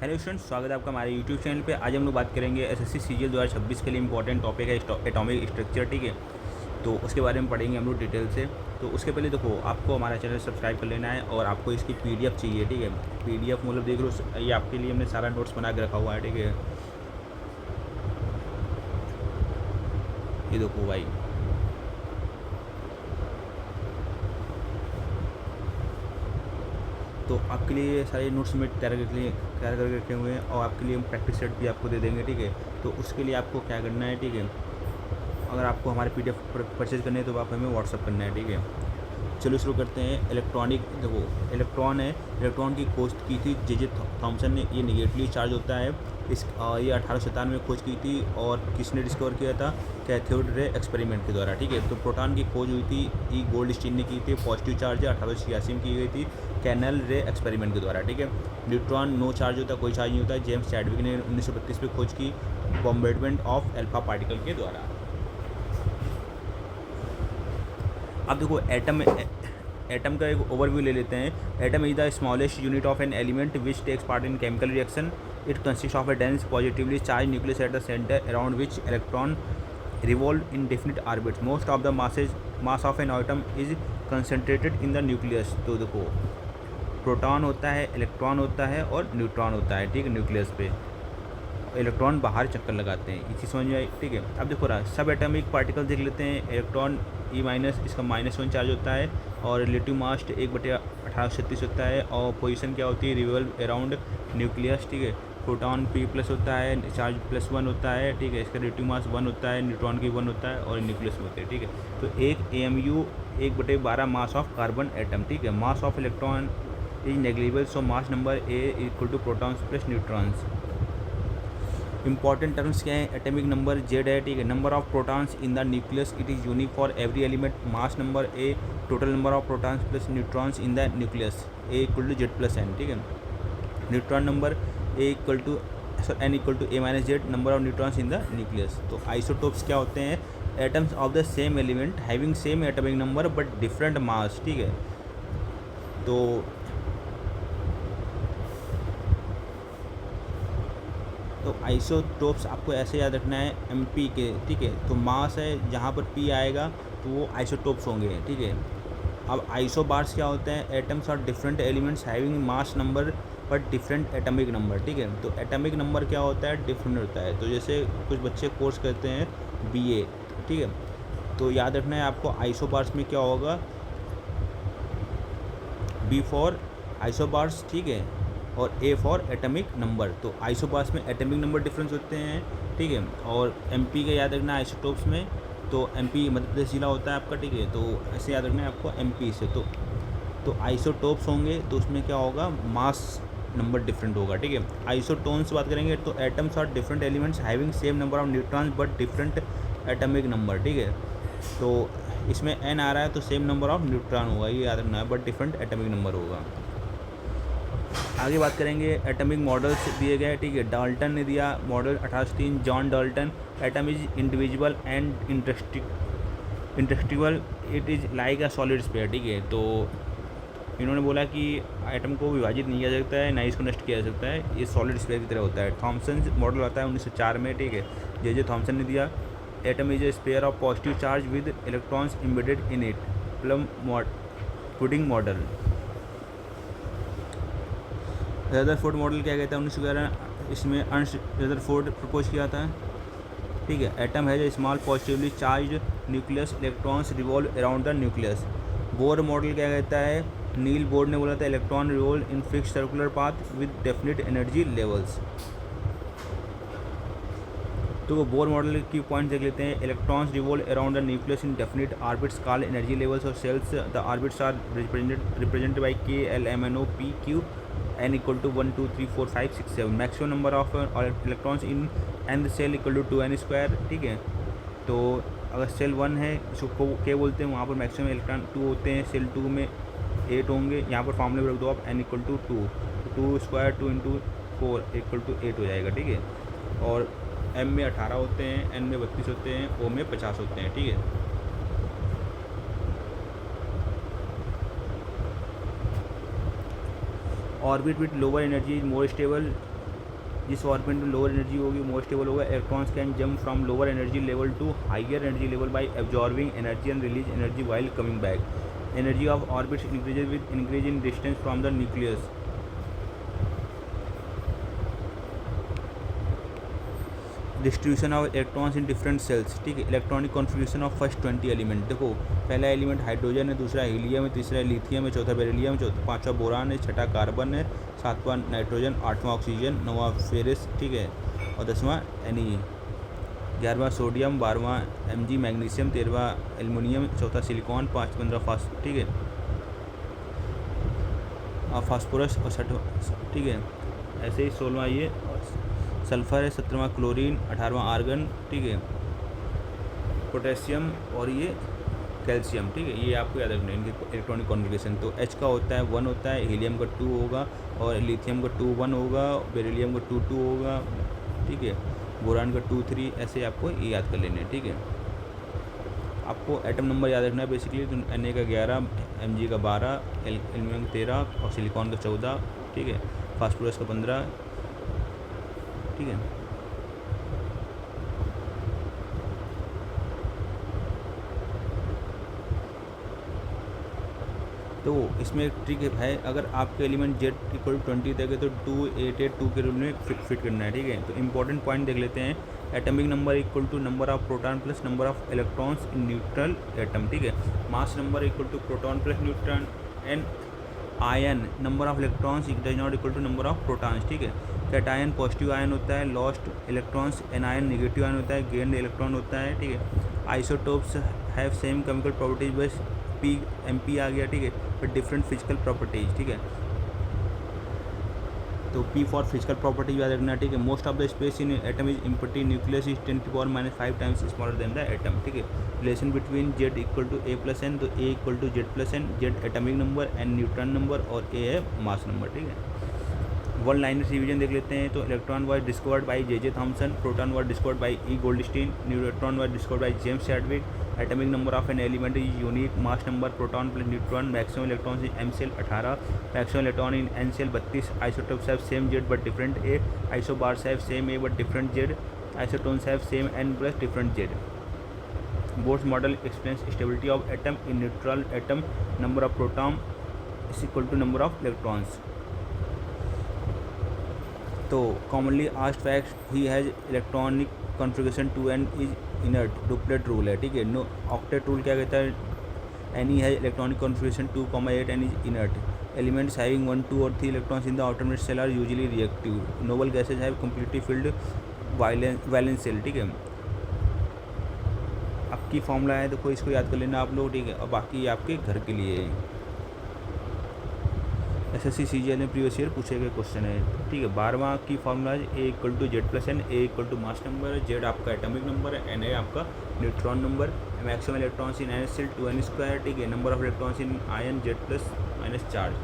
Hello students, स्वागत है आपका हमारे यूट्यूब चैनल पे। आज हम लोग बात करेंगे एसएससी सीजीएल 2026 के लिए इंपॉर्टेंट टॉपिक है एटॉमिक स्ट्रक्चर। ठीक है, तो उसके बारे में पढ़ेंगे हम लोग डिटेल से। तो उसके पहले देखो, आपको हमारा चैनल सब्सक्राइब कर लेना है और आपको इसकी पीडीएफ चाहिए। ठीक है, पीडीएफ मतलब देख लो, ये आपके लिए हमने सारा नोट्स बना के रखा हुआ है। ठीक है, ये देखो भाई, तो आपके लिए सारे नोट्स में तैयार करके रखे हुए हैं और आपके लिए हम प्रैक्टिस सेट भी आपको दे देंगे। ठीक है, तो उसके लिए आपको क्या करना है, ठीक है, अगर आपको हमारे पीडीएफ परचेज करने हैं तो आप हमें व्हाट्सअप करना है। ठीक है, चलो शुरू करते हैं। इलेक्ट्रॉनिक, देखो इलेक्ट्रॉन है, इलेक्ट्रॉन की खोज की थी जे थॉमसन ने। ये निगेटिवली चार्ज होता है। ये 1897 में खोज की थी और किसने डिस्कवर किया था? कैथोड रे एक्सपेरिमेंट के द्वारा। ठीक है, तो प्रोटॉन की खोज हुई थी, ई गोल्डस्टीन ने की थी। पॉजिटिव चार्ज है, 1886 में की गई थी कैनल रे एक्सपेरिमेंट के द्वारा। ठीक है, न्यूट्रॉन नो चार्ज होता है, कोई चार्ज नहीं होता है। जेम्स चैडविक ने 1932 में खोज की बॉम्बार्डमेंट ऑफ अल्फा पार्टिकल के द्वारा। अब देखो एटम का एक ओवरव्यू ले लेते हैं। Atom is the smallest unit of an element which takes part in chemical reaction. It consist of a dense positively charge nucleus at the centre around which electron revolve in definite orbits. Most of the mass of an atom is concentrated in the nucleus. तो देखो, proton होता है, electron होता है और neutron होता है। ठीक है, न्यूक्लियस पे इलेक्ट्रॉन बाहर चक्कर लगाते हैं, ये चीज़ समझ में आई। ठीक है, अब देखो रहा सब एटॉमिक पार्टिकल देख लेते हैं। इलेक्ट्रॉन ई माइनस, इसका -1 चार्ज होता है और रिलेटिव मास 1/1836 होता है और पोजीशन क्या होती है? Revolve around nucleus. ठीक है, प्रोटॉन P+ होता है, चार्ज +1 होता है। ठीक है, इसका रिलेटिव मास 1 होता है, न्यूट्रॉन की 1 होता है और न्यूक्लियस में होते हैं। ठीक है, तो एक AMU 1/12 mass of carbon atom. ठीक है, mass of electron is negligible, so mass number A equal to protons plus neutrons. Important terms क्या है? एटॉमिक नंबर Z है। ठीक है, number of protons in the nucleus, it is unique for every element. Mass number A, total number of protons plus neutrons in the nucleus, A equal to Z+N। ठीक है, neutron number A equal to N equal to A-Z, number of neutrons in the nucleus. तो isotopes क्या होते हैं? Atoms of the same element having same atomic number but different mass. ठीक है, तो isotopes आपको ऐसे याद रखना है, MP के। ठीक है, तो मास है, जहाँ पर P आएगा तो वो आइसोटोप्स होंगे। ठीक है, अब आइसोबार्स क्या होते हैं? एटम्स और different elements having mass number but different atomic number. ठीक है, तो एटॉमिक नंबर क्या होता है? डिफरेंट होता है। तो जैसे कुछ बच्चे कोर्स करते हैं BA, ठीक है, तो याद रखना है आपको आइसोबार्स में क्या होगा? B for isobars. ठीक है, और A फॉर एटॉमिक नंबर। तो आइसोबार्स में एटॉमिक नंबर डिफरेंस होते हैं। ठीक है, और MP का याद रखना है आइसोटोप्स में, तो MP मध्य प्रदेश जिला होता है आपका। ठीक है, तो ऐसे याद रखना है आपको MP से। तो आइसोटोप्स होंगे तो उसमें क्या होगा? मास नंबर डिफरेंट होगा। ठीक है, आइसोटोन्स बात करेंगे तो एटम्स और different elements having same number of neutrons but different atomic number. ठीक है, तो इसमें N आ रहा है तो सेम नंबर ऑफ न्यूट्रॉन होगा, ये याद रखना है, बट डिफरेंट एटॉमिक नंबर होगा। आगे बात करेंगे, एटॉमिक मॉडल्स दिए गए। ठीक है, डाल्टन ने दिया model 1803, John Dalton. Atom is individual and industrial, it is like a solid sphere. ठीक है, तो इन्होंने बोला कि एटम को विभाजित नहीं किया जा सकता है, ना इसको नष्ट किया जा सकता है, ये सॉलिड स्फीयर की तरह होता है। थॉमसन मॉडल आता है 1904 में। ठीक है, जे थॉमसन ने दिया atom is a sphere of positive charge with electrons embedded in it, plum pudding model. Rutherford model क्या कहता है? 1911, इसमें अर्नस्ट रदरफोर्ड प्रपोज किया था। ठीक है, एटम है जो small positively charge nucleus, electrons revolve around the nucleus. Bohr model क्या कहता है? नील बोर ने बोला था electron revolve in fix circular path with definite energy levels. तो बोर मॉडल की पॉइंट देख लेते हैं। Electrons revolve around the nucleus in definite orbits called energy levels of shells. The orbits are represented by K, L, M, N, O, P, Q, N equal to 1 2 3 4 5 6 7। Maximum number of electrons in an shell equal to 2n²। ठीक है, तो अगर cell 1 है, इसको K बोलते हैं, वहाँ पर मैक्सिमम इलेक्ट्रॉन 2 होते हैं। सेल 2 में 8 होंगे। यहाँ पर फॉर्मूले में रख दो आप n equal to 2, 2² 2 × 4 equal to 8 हो जाएगा। ठीक है, और M में 18 होते हैं, N में 32 होते हैं, O में 50 होते हैं। ठीक है, orbit with lower energy is more stable. जिस ऑर्बिट में लोअर एनर्जी होगी मोर स्टेबल होगा। Electrons can jump from lower energy level to higher energy level by absorbing energy and release energy while coming back. Energy of orbits increases with increase in distance from the nucleus. Distribution of electrons in different shells, ठीक है। Electronic configuration of first 20 element. देखो पहला element hydrogen है, दूसरा helium है, तीसरा lithium है, चौथा बेरिलियम, पाँचवा बोरान है, छठा कार्बन है, सातवां नाइट्रोजन, आठवां ऑक्सीजन, नौवां फेरस, ठीक है, और 10वां Ni, 11वां सोडियम, 12वां Mg मैग्नीशियम, 13वां एल्युमिनियम, चौथा सिलिकॉन, 15 फास्फोरस, ठीक है, फास्फोरस और 60, ठीक है। ऐसे ही 16वां ये सल्फ़र है, 17वां क्लोरीन, 18वां आर्गन, ठीक है, पोटेशियम और ये कैल्शियम, ठीक है। ये आपको याद रखना है इनके इलेक्ट्रॉनिक कॉन्फ़िगरेशन। तो H का होता है 1 होता है, हीलियम का 2 होगा, और लिथियम का 2 1 होगा, बेरिलियम का 2 2 होगा, ठीक है, बोरान का 2 3, ऐसे आपको ये याद कर लेने हैं, ठीक है। आपको एटम नंबर याद रखना है बेसिकली। तो Na का 11, Mg का 12, एल्युमिनियम का 13 और सिलिकॉन का 14, ठीक है, फास्फोरस का 15, ठीक है। तो इसमें एक ट्रिक है, अगर आपके एलिमेंट Z इक्वल 20 तक है तो 2 8 8 2 के रूल में फिट करना है, ठीक है। तो इंपॉर्टेंट पॉइंट देख लेते हैं। Atomic number equal to number of proton plus number of electrons in neutral atom, ठीक है। Mass number equal to proton plus neutron and ion number of electrons does not equal to number of protons, ठीक है। Cation positive ion होता है, lost electrons anion negative ion होता है, gained electron होता है, ठीक है। Isotopes have same chemical properties, बस P MP आ गया, ठीक है, बट डिफरेंट फिजिकल प्रॉपर्टीज, ठीक है। तो P फॉर फिजिकल प्रॉपर्टी याद रखना, ठीक है। Most of the space in atom is empty, nucleus is 10⁻⁵ times smaller than the atom, ठीक है। Relation between Z equal to A+N, तो A equal to Z+N, Z atomic number, N neutron number और A है mass number, ठीक है। One liner revision देख लेते हैं। तो electron was discovered by J.J. Thomson, proton was discovered by E. Goldstein, neutron was discovered by James Chadwick, atomic number of an element is unique, mass number proton plus neutron, maximum electron in M cell 18, maximum electron in N cell 32, isotopes have same Z but different A, isobars have same A but different Z, isotones have same N plus different Z। Bohr's model explains stability of atom in neutral atom, number of proton is equal to number of electrons. तो commonly asked fact, he has electronic configuration 2n is inert, duplet rule है, ठीक है। No octet rule क्या कहता है, Ni has electronic configuration 2,8 and is inert. Elements having 1 2 और 3 electrons in the outermost shell are usually reactive. Noble gases have completely filled valence shell, ठीक है। आपकी फॉर्मूला है, देखो इसको याद कर लेना आप लोग, ठीक है, और बाकी आपके घर के लिए SSC CGL में प्रीवियस ईयर पूछे गए क्वेश्चन है, ठीक है। 12वां की formula A equal to Z+N, A equal to mass number, Z आपका एटॉमिक नंबर है, Na आपका neutron number, maximum electrons in NH cell 2n², ठीक है। Number of electrons in ion Z+ - charge.